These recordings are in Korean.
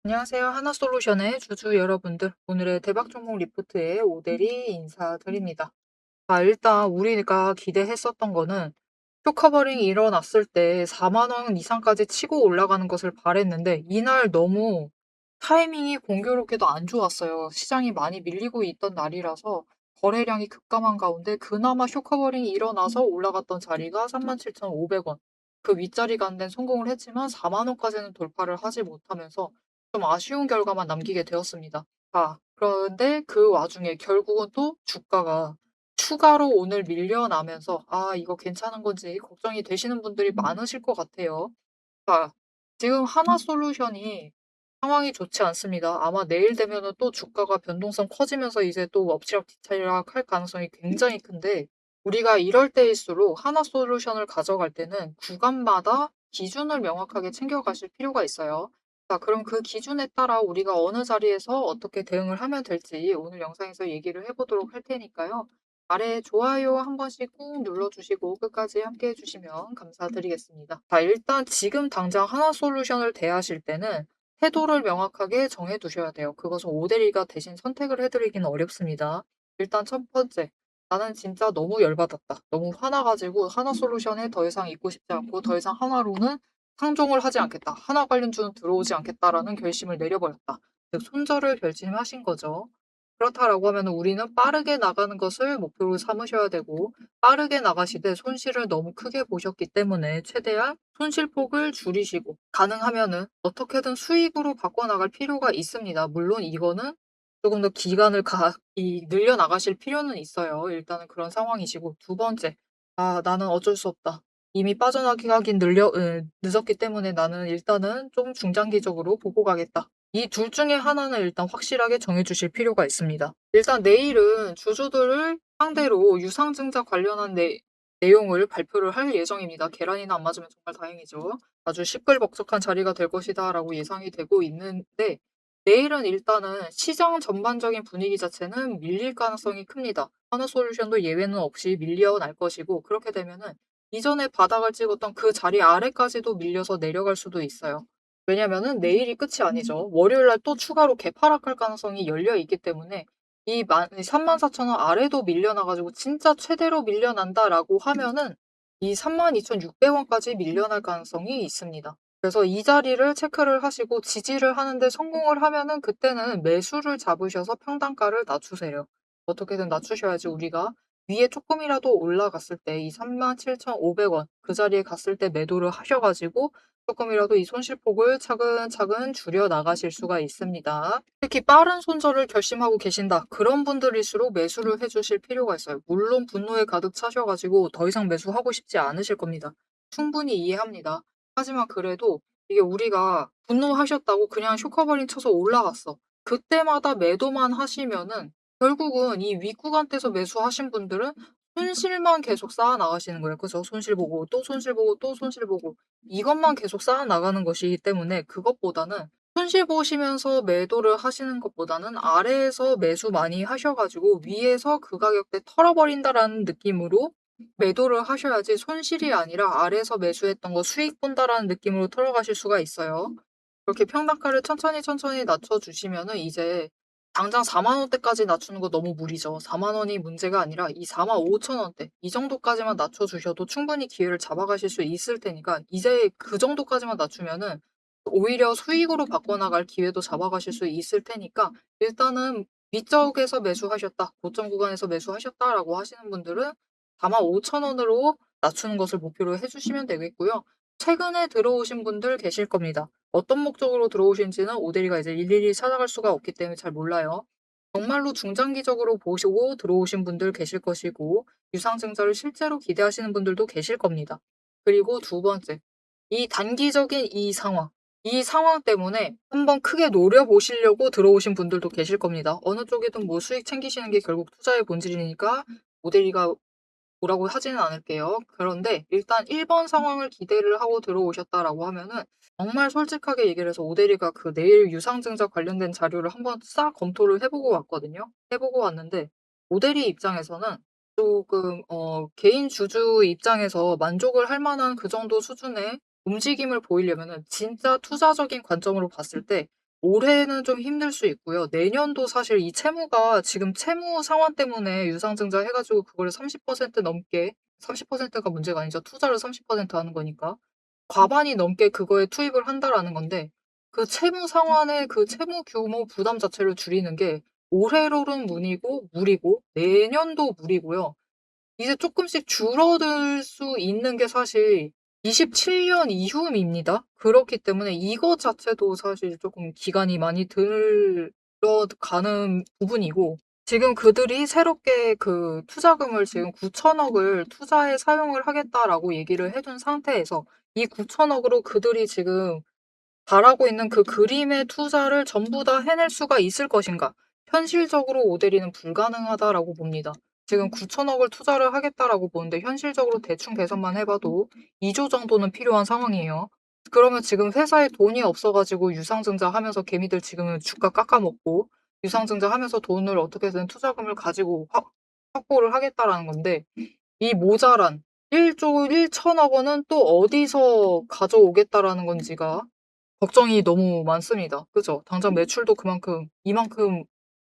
안녕하세요. 하나솔루션의 주주 여러분들. 오늘의 대박 종목 리포트에 오대리 인사드립니다. 일단 우리가 기대했었던 거는 쇼 커버링이 일어났을 때 4만 원 이상까지 치고 올라가는 것을 바랬는데 이날 너무 타이밍이 공교롭게도 안 좋았어요. 시장이 많이 밀리고 있던 날이라서 거래량이 급감한 가운데 그나마 쇼 커버링이 일어나서 올라갔던 자리가 37,500원. 그 윗자리 가는 데는 성공을 했지만 4만 원까지는 돌파를 하지 못하면서 좀 아쉬운 결과만 남기게 되었습니다. 그런데 그 와중에 결국은 또 주가가 추가로 오늘 밀려나면서 이거 괜찮은 건지 걱정이 되시는 분들이 많으실 것 같아요. 자, 지금 하나솔루션이 상황이 좋지 않습니다. 아마 내일 되면은 또 주가가 변동성 커지면서 이제 또 엎치락뒤치락 할 가능성이 굉장히 큰데 우리가 이럴 때일수록 하나솔루션을 가져갈 때는 구간마다 기준을 명확하게 챙겨가실 필요가 있어요. 자, 그럼 그 기준에 따라 우리가 어느 자리에서 어떻게 대응을 하면 될지 오늘 영상에서 얘기를 해보도록 할 테니까요. 아래 좋아요 한 번씩 꾹 눌러주시고 끝까지 함께 해주시면 감사드리겠습니다. 자, 일단 지금 당장 하나솔루션을 대하실 때는 태도를 명확하게 정해 두셔야 돼요. 그것은 오대리가 대신 선택을 해드리기는 어렵습니다. 일단 첫 번째, 나는 진짜 너무 열받았다. 너무 화나가지고 하나솔루션에 더 이상 있고 싶지 않고 더 이상 하나로는 상종을 하지 않겠다. 하나 관련주는 들어오지 않겠다라는 결심을 내려버렸다. 즉 손절을 결심하신 거죠. 그렇다라고 하면 우리는 빠르게 나가는 것을 목표로 삼으셔야 되고 빠르게 나가시되 손실을 너무 크게 보셨기 때문에 최대한 손실폭을 줄이시고 가능하면은 어떻게든 수익으로 바꿔나갈 필요가 있습니다. 물론 이거는 조금 더 기간을 늘려나가실 필요는 있어요. 일단은 그런 상황이시고 두 번째, 나는 어쩔 수 없다. 이미 빠져나가긴 늦었기 때문에 나는 일단은 좀 중장기적으로 보고 가겠다. 이 둘 중에 하나는 일단 확실하게 정해주실 필요가 있습니다. 일단 내일은 주주들을 상대로 유상증자 관련한 내용을 발표를 할 예정입니다. 계란이나 안 맞으면 정말 다행이죠. 아주 시끌벅적한 자리가 될 것이다라고 예상이 되고 있는데 내일은 일단은 시장 전반적인 분위기 자체는 밀릴 가능성이 큽니다. 하나솔루션도 예외는 없이 밀려날 것이고 그렇게 되면은 이전에 바닥을 찍었던 그 자리 아래까지도 밀려서 내려갈 수도 있어요. 왜냐면은 내일이 끝이 아니죠. 월요일 날 또 추가로 개파락할 가능성이 열려 있기 때문에 이 34,000원 아래도 밀려나가지고 진짜 최대로 밀려난다라고 하면은 이 32,600원까지 밀려날 가능성이 있습니다. 그래서 이 자리를 체크를 하시고 지지를 하는데 성공을 하면은 그때는 매수를 잡으셔서 평단가를 낮추세요. 어떻게든 낮추셔야지 우리가 위에 조금이라도 올라갔을 때 이 37,500원 그 자리에 갔을 때 매도를 하셔가지고 조금이라도 이 손실폭을 차근차근 줄여 나가실 수가 있습니다. 특히 빠른 손절을 결심하고 계신다. 그런 분들일수록 매수를 해주실 필요가 있어요. 물론 분노에 가득 차셔가지고 더 이상 매수하고 싶지 않으실 겁니다. 충분히 이해합니다. 하지만 그래도 이게 우리가 분노하셨다고 그냥 쇼커버링 쳐서 올라갔어. 그때마다 매도만 하시면은 결국은 이 윗구간대에서 매수하신 분들은 손실만 계속 쌓아 나가시는 거예요. 그죠? 손실 보고 또 손실 보고 또 손실 보고 이것만 계속 쌓아 나가는 것이기 때문에 그것보다는 손실 보시면서 매도를 하시는 것보다는 아래에서 매수 많이 하셔가지고 위에서 그 가격대 털어버린다라는 느낌으로 매도를 하셔야지 손실이 아니라 아래에서 매수했던 거 수익 본다라는 느낌으로 털어가실 수가 있어요. 그렇게 평단가를 천천히 낮춰주시면은 이제 당장 4만 원대까지 낮추는 거 너무 무리죠. 4만 원이 문제가 아니라 이 4만 5천 원대 이 정도까지만 낮춰주셔도 충분히 기회를 잡아가실 수 있을 테니까 이제 그 정도까지만 낮추면은 오히려 수익으로 바꿔나갈 기회도 잡아가실 수 있을 테니까 일단은 위쪽에서 매수하셨다, 고점 구간에서 매수하셨다라고 하시는 분들은 4만 5천 원으로 낮추는 것을 목표로 해주시면 되겠고요. 최근에 들어오신 분들 계실 겁니다. 어떤 목적으로 들어오신지는 오대리가 이제 일일이 찾아갈 수가 없기 때문에 잘 몰라요. 정말로 중장기적으로 보시고 들어오신 분들 계실 것이고 유상증자를 실제로 기대하시는 분들도 계실 겁니다. 그리고 두 번째, 이 단기적인 이 상황 때문에 한번 크게 노려보시려고 들어오신 분들도 계실 겁니다. 어느 쪽이든 뭐 수익 챙기시는 게 결국 투자의 본질이니까 오대리가 뭐라고 하지는 않을게요. 그런데 일단 1번 상황을 기대를 하고 들어오셨다라고 하면은 정말 솔직하게 얘기를 해서 오대리가 그 내일 유상증자 관련된 자료를 한번 싹 검토를 해보고 왔거든요. 해보고 왔는데 오대리 입장에서는 조금 개인 주주 입장에서 만족을 할 만한 그 정도 수준의 움직임을 보이려면은 진짜 투자적인 관점으로 봤을 때 올해는 좀 힘들 수 있고요. 내년도 사실 이 채무가 지금 채무 상환 때문에 유상증자 해 가지고 그거를 30% 넘게 30%가 문제가 아니죠. 투자를 30% 하는 거니까. 과반이 넘게 그거에 투입을 한다라는 건데 그 채무 상환의 그 채무 규모 부담 자체를 줄이는 게 올해로는 무리고 내년도 무리고요. 이제 쪼끔씩 줄어들 수 있는 게 사실 27년 이후입니다. 그렇기 때문에 이거 자체도 사실 쪼끔 기간이 많이 들어가는 부분이고 지금 그들이 새롭게 그 투자금을 지금 9천억을 투자에 사용을 하겠다라고 얘기를 해둔 상태에서 이 9천억으로 그들이 지금 바라고 있는 그 그림의 투자를 전부 다 해낼 수가 있을 것인가? 현실적으로 오데리는 불가능하다라고 봅니다. 지금 9천억을 투자를 하겠다라고 보는데 현실적으로 대충 계산만 해봐도 2조 정도는 필요한 상황이에요. 그러면 지금 회사에 돈이 없어가지고 유상증자 하면서 개미들 지금은 주가 깎아먹고 유상증자 하면서 돈을 어떻게든 투자금을 가지고 확보를 하겠다라는 건데 이 모자란 1조 1천억 원은 또 어디서 가져오겠다라는 건지가 걱정이 너무 많습니다. 그죠? 당장 매출도 그만큼 이만큼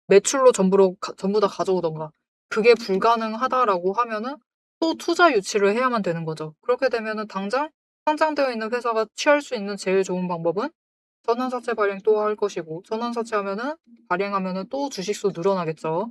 매출로 전부 다 가져오던가 그게 불가능하다라고 하면은 또 투자 유치를 해야만 되는 거죠. 그렇게 되면은 당장 상장되어 있는 회사가 취할 수 있는 제일 좋은 방법은 전환사채 발행 또 할 것이고 전환사채하면은 발행하면은 또 주식수 늘어나겠죠.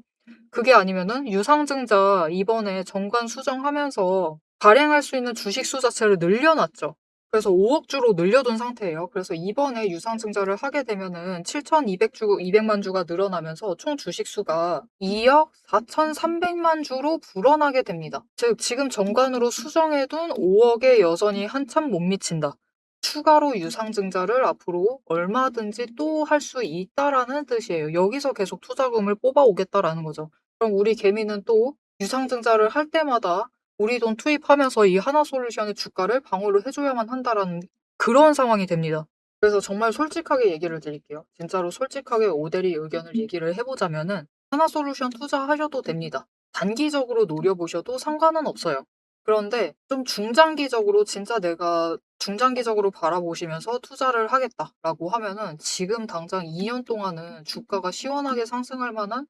그게 아니면은 유상증자 이번에 정관 수정하면서 발행할 수 있는 주식수 자체를 늘려놨죠. 그래서 5억 주로 늘려둔 상태예요. 그래서 이번에 유상증자를 하게 되면은 7,200만 주가 늘어나면서 총 주식수가 2억 4,300만 주로 불어나게 됩니다. 즉 지금 정관으로 수정해둔 5억에 여전히 한참 못 미친다. 추가로 유상증자를 앞으로 얼마든지 또 할 수 있다라는 뜻이에요. 여기서 계속 투자금을 뽑아오겠다라는 거죠. 그럼 우리 개미는 또 유상증자를 할 때마다 우리 돈 투입하면서 이 하나솔루션의 주가를 방어를 해줘야만 한다라는 그런 상황이 됩니다. 그래서 정말 솔직하게 얘기를 드릴게요. 진짜로 솔직하게 오대리 의견을 얘기를 해보자면은 하나솔루션 투자하셔도 됩니다. 단기적으로 노려보셔도 상관은 없어요. 그런데 좀 중장기적으로 진짜 내가 중장기적으로 바라보시면서 투자를 하겠다라고 하면은 지금 당장 2년 동안은 주가가 시원하게 상승할 만한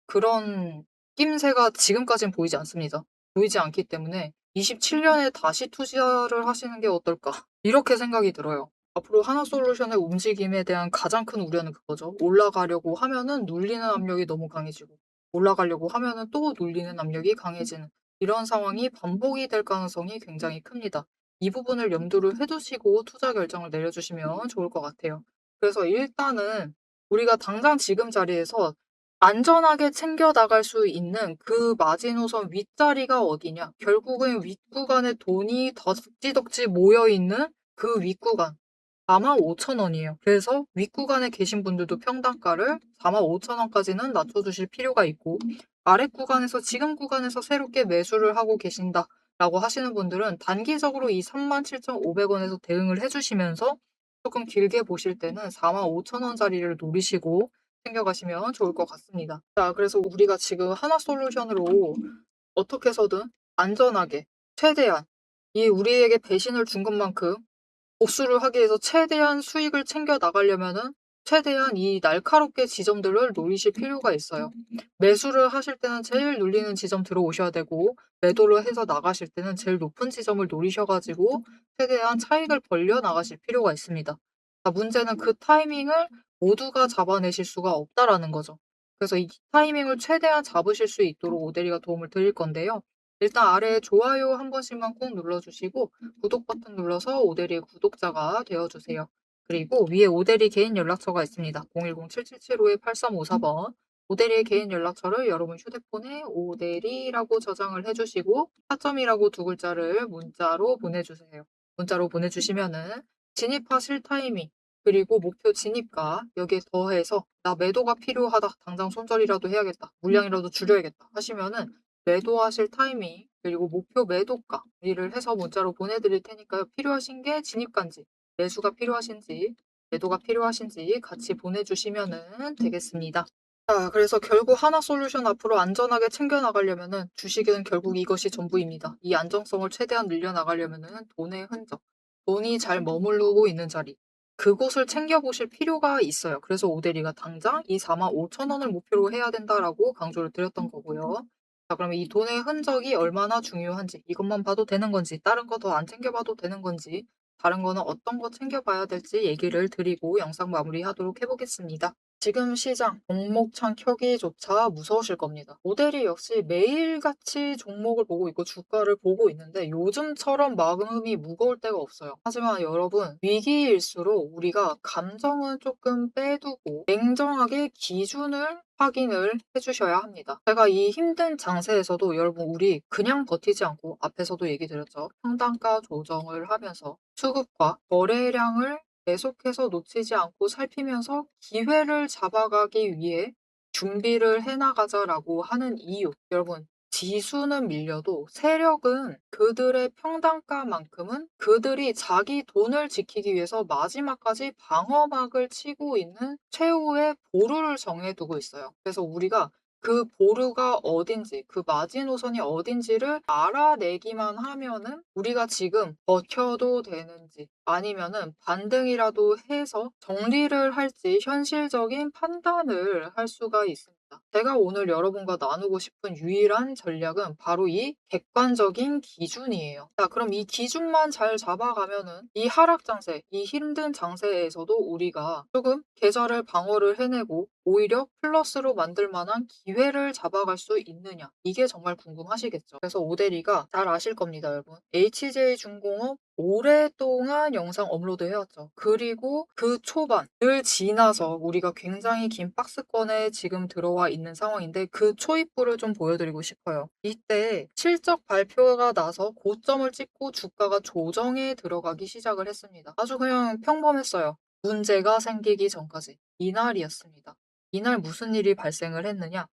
그런 낌새가 지금까진 보이지 않습니다. 보이지 않기 때문에 27년에 다시 투자를 하시는 게 어떨까? 이렇게 생각이 들어요. 앞으로 하나솔루션의 움직임에 대한 가장 큰 우려는 그거죠. 올라가려고 하면은 눌리는 압력이 너무 강해지고 올라가려고 하면은 또 눌리는 압력이 강해지는 이런 상황이 반복이 될 가능성이 굉장히 큽니다. 이 부분을 염두를 해두시고 투자 결정을 내려주시면 좋을 것 같아요. 그래서 일단은 우리가 당장 지금 자리에서 안전하게 챙겨 나갈 수 있는 그 마지노선 윗자리가 어디냐? 결국은 윗구간에 돈이 덕지덕지 모여 있는 그 윗구간. 45,000원이에요. 그래서 윗구간에 계신 분들도 평단가를 45,000원까지는 낮춰주실 필요가 있고, 아랫 구간에서 지금 구간에서 새롭게 매수를 하고 계신다라고 하시는 분들은 단기적으로 이 37,500원에서 대응을 해주시면서 조금 길게 보실 때는 45,000원짜리를 노리시고 챙겨가시면 좋을 것 같습니다. 자, 그래서 우리가 지금 하나솔루션으로 어떻게 해서든 안전하게 최대한 이 우리에게 배신을 준 것만큼 복수를 하기 위해서 최대한 수익을 챙겨 나가려면은 최대한 이 날카롭게 지점들을 노리실 필요가 있어요. 매수를 하실 때는 제일 눌리는 지점 들어오셔야 되고 매도를 해서 나가실 때는 제일 높은 지점을 노리셔가지고 최대한 차익을 벌려 나가실 필요가 있습니다. 자, 문제는 그 타이밍을 모두가 잡아내실 수가 없다라는 거죠. 그래서 이 타이밍을 최대한 잡으실 수 있도록 오대리가 도움을 드릴 건데요. 일단 아래에 좋아요 한 번씩만 꼭 눌러주시고 구독 버튼 눌러서 오대리의 구독자가 되어주세요. 그리고 위에 오대리 개인 연락처가 있습니다. 010-7775-8354번. 오대리의 개인 연락처를 여러분 휴대폰에 오대리라고 저장을 해주시고 4점이라고 두 글자를 문자로 보내주세요. 문자로 보내주시면은 진입하실 타이밍 그리고 목표 진입가 여기에 더해서 나 매도가 필요하다. 당장 손절이라도 해야겠다. 물량이라도 줄여야겠다. 하시면은 매도하실 타이밍 그리고 목표 매도가 를 해서 문자로 보내드릴 테니까요. 필요하신 게 진입가인지 매수가 필요하신지 매도가 필요하신지 같이 보내주시면 되겠습니다. 자, 그래서 결국 하나솔루션 앞으로 안전하게 챙겨나가려면은 주식은 결국 이것이 전부입니다. 이 안정성을 최대한 늘려나가려면은 돈의 흔적, 돈이 잘 머무르고 있는 자리, 그곳을 챙겨보실 필요가 있어요. 그래서 오대리가 당장 이 45,000원을 목표로 해야 된다라고 강조를 드렸던 거고요. 자, 그러면 이 돈의 흔적이 얼마나 중요한지, 이것만 봐도 되는 건지, 다른 거 더 안 챙겨봐도 되는 건지, 다른 거는 어떤 거 챙겨봐야 될지 얘기를 드리고 영상 마무리하도록 해보겠습니다. 지금 시장 종목창 켜기조차 무서우실 겁니다. 모델이 역시 매일같이 종목을 보고 있고 주가를 보고 있는데 요즘처럼 마음이 무거울 때가 없어요. 하지만 여러분, 위기일수록 우리가 감정은 조금 빼두고 냉정하게 기준을 확인을 해주셔야 합니다. 제가 이 힘든 장세에서도 여러분, 우리 그냥 버티지 않고 앞에서도 얘기 드렸죠. 평단가 조정을 하면서 수급과 거래량을 계속해서 놓치지 않고 살피면서 기회를 잡아가기 위해 준비를 해나가자라고 하는 이유. 여러분, 지수는 밀려도 세력은 그들의 평단가만큼은 그들이 자기 돈을 지키기 위해서 마지막까지 방어막을 치고 있는 최후의 보루를 정해두고 있어요. 그래서 우리가 그 보루가 어딘지, 그 마지노선이 어딘지를 알아내기만 하면은 우리가 지금 버텨도 되는지 아니면은 반등이라도 해서 정리를 할지 현실적인 판단을 할 수가 있습니다. 제가 오늘 여러분과 나누고 싶은 유일한 전략은 바로 이 객관적인 기준이에요. 자, 그럼 이 기준만 잘 잡아가면은 이 하락 장세, 이 힘든 장세에서도 우리가 조금 계좌를 방어를 해내고 오히려 플러스로 만들 만한 기회를 잡아갈 수 있느냐. 이게 정말 궁금하시겠죠. 그래서 오대리가 잘 아실 겁니다, 여러분. HJ중공업 오랫동안 영상 업로드 해왔죠. 그리고 그 초반을 지나서 우리가 굉장히 긴 박스권에 지금 들어와 있는 상황인데 그 초입부를 좀 보여드리고 싶어요. 이때 실적 발표가 나서 고점을 찍고 주가가 조정에 들어가기 시작을 했습니다. 아주 그냥 평범했어요. 문제가 생기기 전까지. 이날이었습니다. 이날 무슨 일이 발생을 했느냐?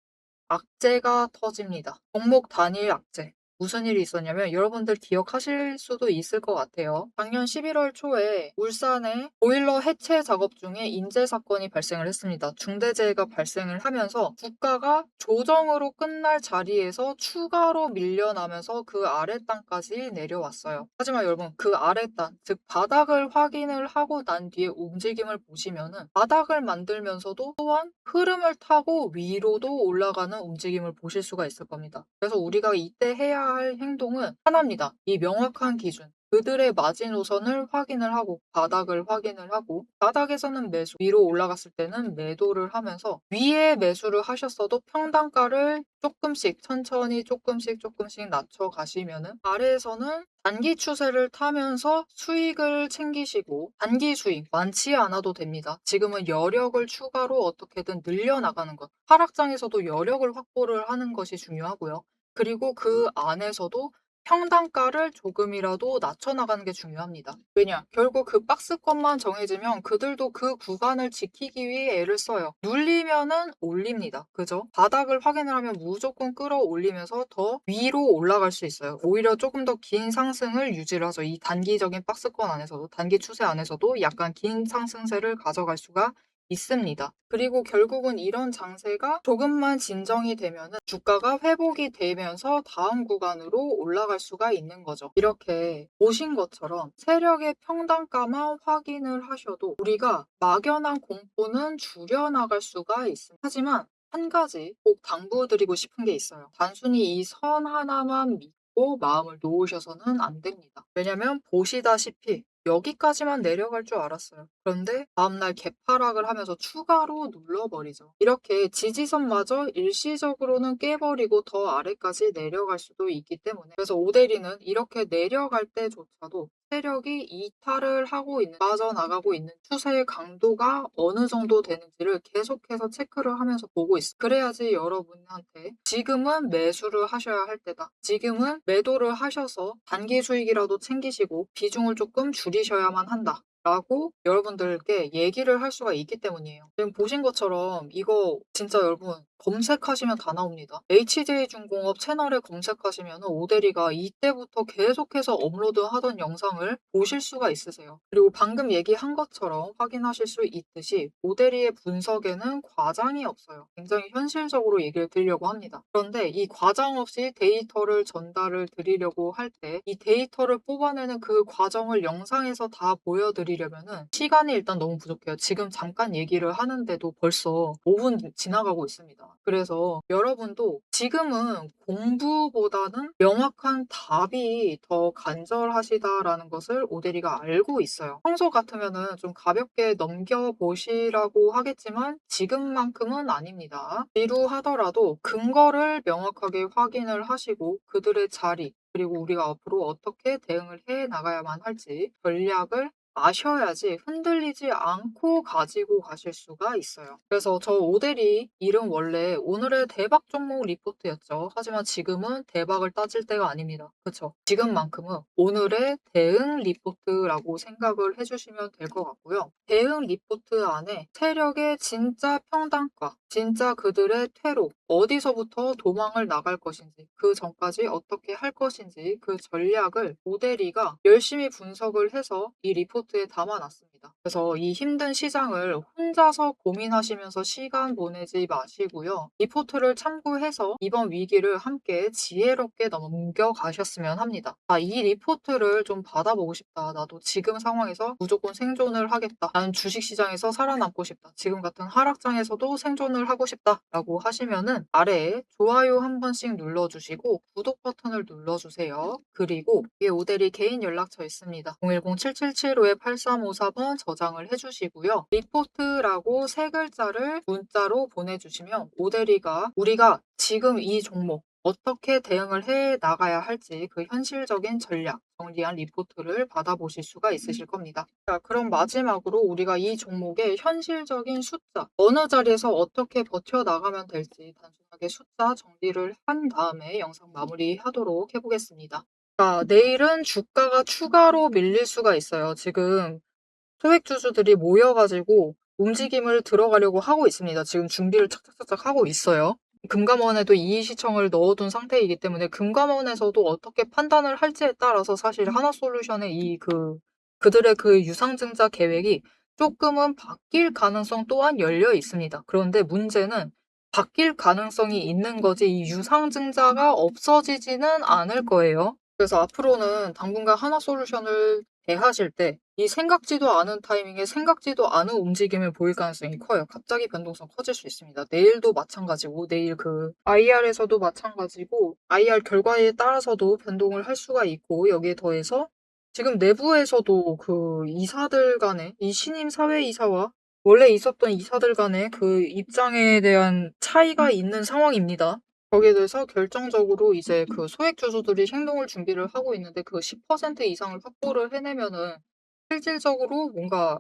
악재가 터집니다. 종목 단일 악재. 무슨 일이 있었냐면 여러분들 기억하실 수도 있을 것 같아요. 작년 11월 초에 울산에 보일러 해체 작업 중에 인재 사건이 발생을 했습니다. 중대재해가 발생을 하면서 주가가 조정으로 끝날 자리에서 추가로 밀려나면서 그 아랫단까지 내려왔어요. 하지만 여러분, 그 아랫단, 즉 바닥을 확인을 하고 난 뒤에 움직임을 보시면은 바닥을 만들면서도 또한 흐름을 타고 위로도 올라가는 움직임을 보실 수가 있을 겁니다. 그래서 우리가 이때 해야 할 행동은 하나입니다. 이 명확한 기준. 그들의 마지노선을 확인을 하고 바닥을 확인을 하고 바닥에서는 매수, 위로 올라갔을 때는 매도를 하면서 위에 매수를 하셨어도 평단가를 조금씩 천천히 조금씩 낮춰 가시면은 아래에서는 단기 추세를 타면서 수익을 챙기시고 단기 수익 많지 않아도 됩니다. 지금은 여력을 추가로 어떻게든 늘려나가는 것. 하락장에서도 여력을 확보를 하는 것이 중요하고요. 그리고 그 안에서도 평단가를 조금이라도 낮춰나가는 게 중요합니다. 왜냐? 결국 그 박스권만 정해지면 그들도 그 구간을 지키기 위해 애를 써요. 눌리면은 올립니다. 그죠? 바닥을 확인을 하면 무조건 끌어올리면서 더 위로 올라갈 수 있어요. 오히려 조금 더 긴 상승을 유지를 하죠. 이 단기적인 박스권 안에서도, 단기 추세 안에서도 약간 긴 상승세를 가져갈 수가 있습니다. 그리고 결국은 이런 장세가 조금만 진정이 되면 주가가 회복이 되면서 다음 구간으로 올라갈 수가 있는 거죠. 이렇게 보신 것처럼 세력의 평단가만 확인을 하셔도 우리가 막연한 공포는 줄여나갈 수가 있습니다. 하지만 한 가지 꼭 당부드리고 싶은 게 있어요. 단순히 이 선 하나만 믿고 마음을 놓으셔서는 안 됩니다. 왜냐면 보시다시피 여기까지만 내려갈 줄 알았어요. 그런데 다음날 개파락을 하면서 추가로 눌러버리죠. 이렇게 지지선마저 일시적으로는 깨버리고 더 아래까지 내려갈 수도 있기 때문에 그래서 오데리는 이렇게 내려갈 때조차도 세력이 이탈을 하고 있는, 빠져나가고 있는 추세의 강도가 어느 정도 되는지를 계속해서 체크를 하면서 보고 있어요. 그래야지 여러분한테 지금은 매수를 하셔야 할 때다. 지금은 매도를 하셔서 단기 수익이라도 챙기시고 비중을 조금 줄이셔야만 한다. 라고 여러분들께 얘기를 할 수가 있기 때문이에요. 지금 보신 것처럼 이거 진짜 여러분 검색하시면 다 나옵니다. HJ중공업 채널에 검색하시면 오대리가 이때부터 계속해서 업로드하던 영상을 보실 수가 있으세요. 그리고 방금 얘기한 것처럼 확인하실 수 있듯이 오대리의 분석에는 과장이 없어요. 굉장히 현실적으로 얘기를 드리려고 합니다. 그런데 이 과장 없이 데이터를 전달을 드리려고 할 때 이 데이터를 뽑아내는 그 과정을 영상에서 다 보여드리려고 드리려면은 시간이 일단 너무 부족해요. 지금 잠깐 얘기를 하는데도 벌써 5분 지나가고 있습니다. 그래서 여러분도 지금은 공부보다는 명확한 답이 더 간절하시다라는 것을 오대리가 알고 있어요. 평소 같으면은 좀 가볍게 넘겨보시라고 하겠지만 지금만큼은 아닙니다. 지루하더라도 근거를 명확하게 확인을 하시고 그들의 자리, 그리고 우리가 앞으로 어떻게 대응을 해 나가야만 할지 전략을 아셔야지 흔들리지 않고 가지고 가실 수가 있어요. 그래서 저 오대리 이름 원래 오늘의 대박 종목 리포트였죠. 하지만 지금은 대박을 따질 때가 아닙니다. 그쵸? 지금만큼은 오늘의 대응 리포트라고 생각을 해주시면 될 것 같고요. 대응 리포트 안에 세력의 진짜 평단가, 진짜 그들의 퇴로, 어디서부터 도망을 나갈 것인지, 그 전까지 어떻게 할 것인지 그 전략을 오대리가 열심히 분석을 해서 이 리포트에 담아놨습니다. 그래서 이 힘든 시장을 혼자서 고민하시면서 시간 보내지 마시고요. 리포트를 참고해서 이번 위기를 함께 지혜롭게 넘겨가셨으면 합니다. 이 리포트를 좀 받아보고 싶다. 나도 지금 상황에서 무조건 생존을 하겠다. 나는 주식시장에서 살아남고 싶다. 지금 같은 하락장에서도 생존을 하고 싶다. 라고 하시면은 아래에 좋아요 한 번씩 눌러주시고 구독 버튼을 눌러주세요. 그리고 위에 오대리 개인 연락처 있습니다. 010-777-8354번 저장을 해주시고요. 리포트라고 세 글자를 문자로 보내주시면 오대리가 우리가 지금 이 종목 어떻게 대응을 해 나가야 할지 그 현실적인 전략, 정리한 리포트를 받아보실 수가 있으실 겁니다. 자, 그럼 마지막으로 우리가 이 종목의 현실적인 숫자, 어느 자리에서 어떻게 버텨 나가면 될지 단순하게 숫자 정리를 한 다음에 영상 마무리하도록 해보겠습니다. 자, 내일은 주가가 추가로 밀릴 수가 있어요. 지금 소액주주들이 모여가지고 움직임을 들어가려고 하고 있습니다. 지금 준비를 착착착착 하고 있어요. 금감원에도 이의시청을 넣어둔 상태이기 때문에 금감원에서도 어떻게 판단을 할지에 따라서 사실 하나솔루션의 그들의 그 유상증자 계획이 조금은 바뀔 가능성 또한 열려 있습니다. 그런데 문제는 바뀔 가능성이 있는 거지 이 유상증자가 없어지지는 않을 거예요. 그래서 앞으로는 당분간 하나솔루션을 대하실 때 이 생각지도 않은 타이밍에 생각지도 않은 움직임을 보일 가능성이 커요. 갑자기 변동성 커질 수 있습니다. 내일도 마찬가지고 내일 그 IR에서도 마찬가지고 IR 결과에 따라서도 변동을 할 수가 있고 여기에 더해서 지금 내부에서도 그 이사들 간의 이 신임 사회이사와 원래 있었던 이사들 간의 그 입장에 대한 차이가 있는 상황입니다. 거기에 대해서 결정적으로 이제 그 소액 주주들이 행동을 준비를 하고 있는데 그 10% 이상을 확보를 해내면은 실질적으로 뭔가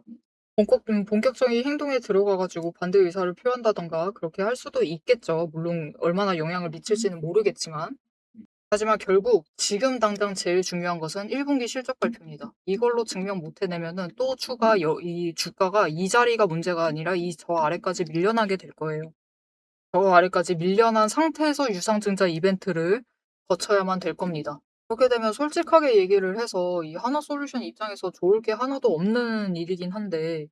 본격적인 행동에 들어가가지고 반대 의사를 표한다던가 그렇게 할 수도 있겠죠. 물론 얼마나 영향을 미칠지는 모르겠지만. 하지만 결국 지금 당장 제일 중요한 것은 1분기 실적 발표입니다. 이걸로 증명 못 해내면은 또 이 주가가 이 자리가 문제가 아니라 이 저 아래까지 밀려나게 될 거예요. 저 아래까지 밀려난 상태에서 유상증자 이벤트를 거쳐야만 될 겁니다. 그렇게 되면 솔직하게 얘기를 해서 이 하나솔루션 입장에서 좋을 게 하나도 없는 일이긴 한데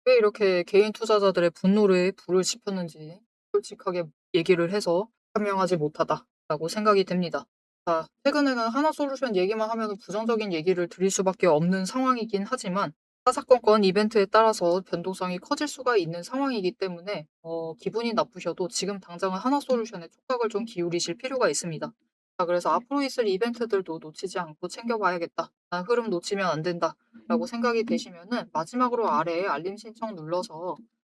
왜 이렇게 개인 투자자들의 분노에 불을 지폈는지 솔직하게 얘기를 해서 현명하지 못하다라고 생각이 됩니다. 자, 최근에는 하나솔루션 얘기만 하면 부정적인 얘기를 드릴 수밖에 없는 상황이긴 하지만 사사건건 이벤트에 따라서 변동성이 커질 수가 있는 상황이기 때문에 기분이 나쁘셔도 지금 당장은 하나솔루션에 촉각을 좀 기울이실 필요가 있습니다. 자, 그래서 앞으로 있을 이벤트들도 놓치지 않고 챙겨봐야겠다. 난 흐름 놓치면 안 된다. 라고 생각이 되시면은 마지막으로 아래에 알림 신청 눌러서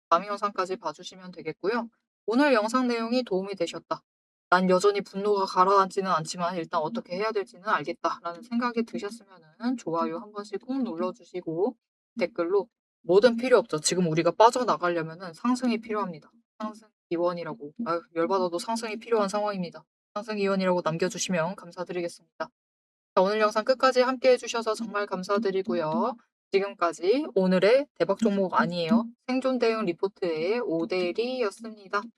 다음 영상까지 봐주시면 되겠고요. 오늘 영상 내용이 도움이 되셨다. 난 여전히 분노가 가라앉지는 않지만 일단 어떻게 해야 될지는 알겠다라는 생각이 드셨으면은 좋아요 한 번씩 꼭 눌러주시고 댓글로 뭐든 필요 없죠. 지금 우리가 빠져나가려면은 상승이 필요합니다. 상승 기원이라고. 아유, 열받아도 상승이 필요한 상황입니다. 상승 기원이라고 남겨주시면 감사드리겠습니다. 자, 오늘 영상 끝까지 함께 해주셔서 정말 감사드리고요. 지금까지 오늘의 대박 종목 아니에요. 생존 대응 리포트의 오대리였습니다.